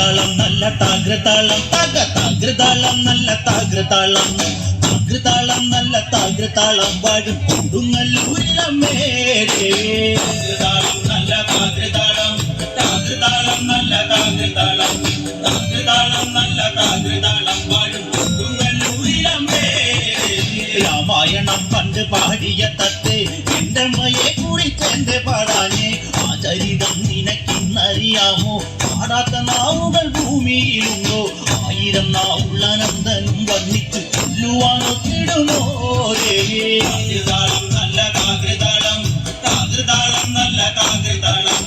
താകൃതാളം നല്ല താകൃതാളം താകൃതാളം നല്ല താകൃതാളം താകൃതാളം നല്ല താകൃതാളം വാഴും കൊടുങ്ങല്ലൂരിലമ്മേരേ താകൃതാളം നല്ല താകൃതാളം താകൃതാളം നല്ല താകൃതാളം താകൃതാളം നല്ല താകൃതാളം വാഴും കൊടുങ്ങല്ലൂരിലമ്മേരേ രാമായണം പണ്ട് പാടിയ തത്തെ എന്റെ അമ്മയെ കുറിച്ചെന്റെ പാടാനേ ആ ചരിതം നിനക്കിന്നറിയാമോ പാടാത്ത നാവുകൾ ഭൂമിയിലുണ്ടോ ആയിരം നാവുള്ള നന്ദനും വർണ്ണിച്ചു ചൊല്ലുവാനൊത്തിടുമോ താകൃതാളം നല്ല താകൃതാളം താകൃതാളം നല്ല താകൃതാളം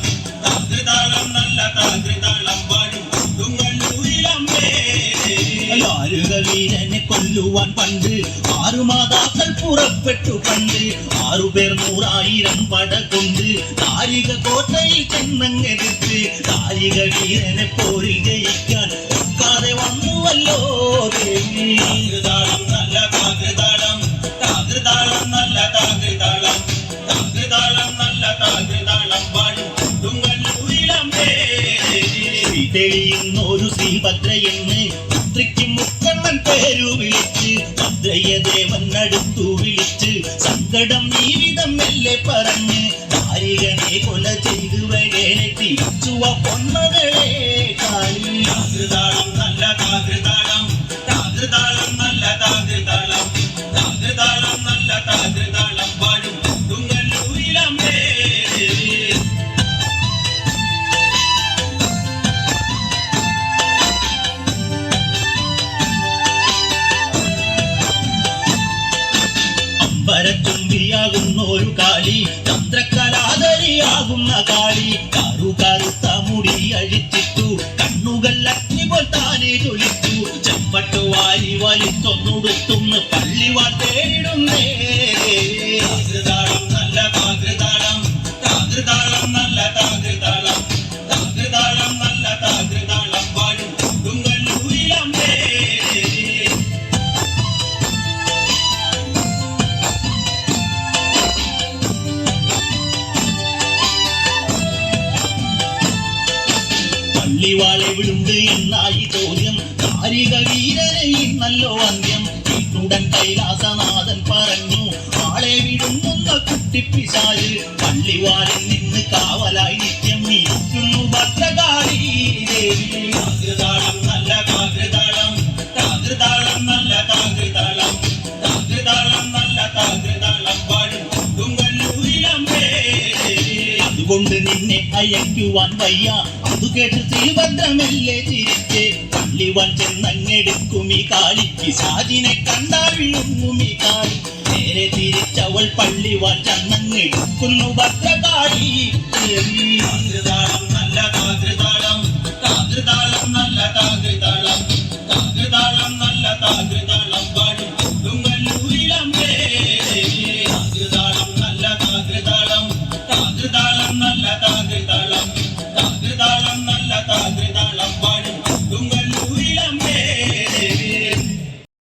താകൃതാളം നല്ല താകൃതാളം പാടും കൊടുങ്ങല്ലൂരിലമ്മേ വീരനെ കൊല്ലുവാൻ പണ്ട് 6 മാതാക്കൾ പുറപ്പെട്ടു പണ്ട് 6 പേർ 100,000 പട കൊണ്ട് ദാരിക കോട്ടയിൽ ചെന്നങ്ങെടുത്ത് ദാരിക വീരനെ പോരിൽ ജയിക്കാൻ ഒക്കാതെ വന്നുവല്ലോ ദേവി താകൃതാളം നല്ല താകൃതാളം താകൃതാളം നല്ല താകൃതാളം താകൃതാളം നല്ല താകൃതാളം പാടും കൊടുങ്ങല്ലൂരിലമ്മേ തെളിയുന്നൊരു ശ്രീഭദ്രയെന്ന് പുത്രിക്ക് മുക്കണ്ണൻ പേരു വിളിച്ച് ഭദ്രയെ ദേവൻ അടുത്തു വിളിച്ച് സങ്കടം ജീവിതം മെല്ലെ പറഞ്ഞ് ദാരികനെ കൊല ചെയ്തു വരേനെ തിരിച്ചുവ പൊന്നകളെ കാലി താകൃതാളം നല്ല താകൃതാളം താകൃതാളം നല്ല താകൃതാളം താകൃതാളം നല്ല താകൃതാളം പാടും കൊടുങ്ങല്ലൂരിലമ്മേ ചുംബിയാകുന്ന ഒരു കാളി ചന്ദ്രകലാധരിയാകുന്ന കാളി കറുകറുത്ത മുടി അഴിച്ചിട്ടു കണ്ണുകൾ അഗ്നി പോൽ താനെ ജ്വലിച്ചു ചെമ്പട്ടു വാരി വലിച്ചൊന്നുടുത്തുന്ന് പള്ളിവാൾ തേടുന്നേ താകൃതാളം നല്ല താകൃതാളം താകൃതാളം നല്ല താകൃതാളം താകൃതാളം നല്ല താകൃതാളം പാടും കൊടുങ്ങല്ലൂരിലമ്മേ പള്ളിവാളെവിടുണ്ട് എന്നായി ചോദ്യം ദാരിക വീരനെ ഇന്നല്ലോ അന്ത്യം ഉടൻ കൈലാസനാഥൻ പറഞ്ഞു ആളെ വിടുന്ന കുട്ടിപ്പിശാല് പള്ളിവാളിൽ നിന്ന് കാവലായി നിത്യം ഇരിക്കുന്നു ഭദ്രകാളി ദേവി താകൃതാളം നല്ല താകൃതാളം താകൃതാളം നല്ല താകൃതാളം താകൃതാളം നല്ല താകൃതാളം പാടും കൊടുങ്ങല്ലൂരിലമ്മേ അതുകൊണ്ട് നിന്നെ അയക്കുവാൻ വയ്യ അതു കേട്ട് ശ്രീഭദ്രമല്ലേ ചിരിച്ച് പള്ളിവാൾ ചെന്നങ്ങെടുക്കും ഈ കാളി പിശാചിനെ കണ്ടാൽ വിഴുങ്ങും ഈ കാളി നേരെ തിരിച്ചവൾ പള്ളിവാൾ ചെന്നങ്ങെടുക്കുന്നു ഭദ്രകാളി താകൃതാളം നല്ല താകൃതാളം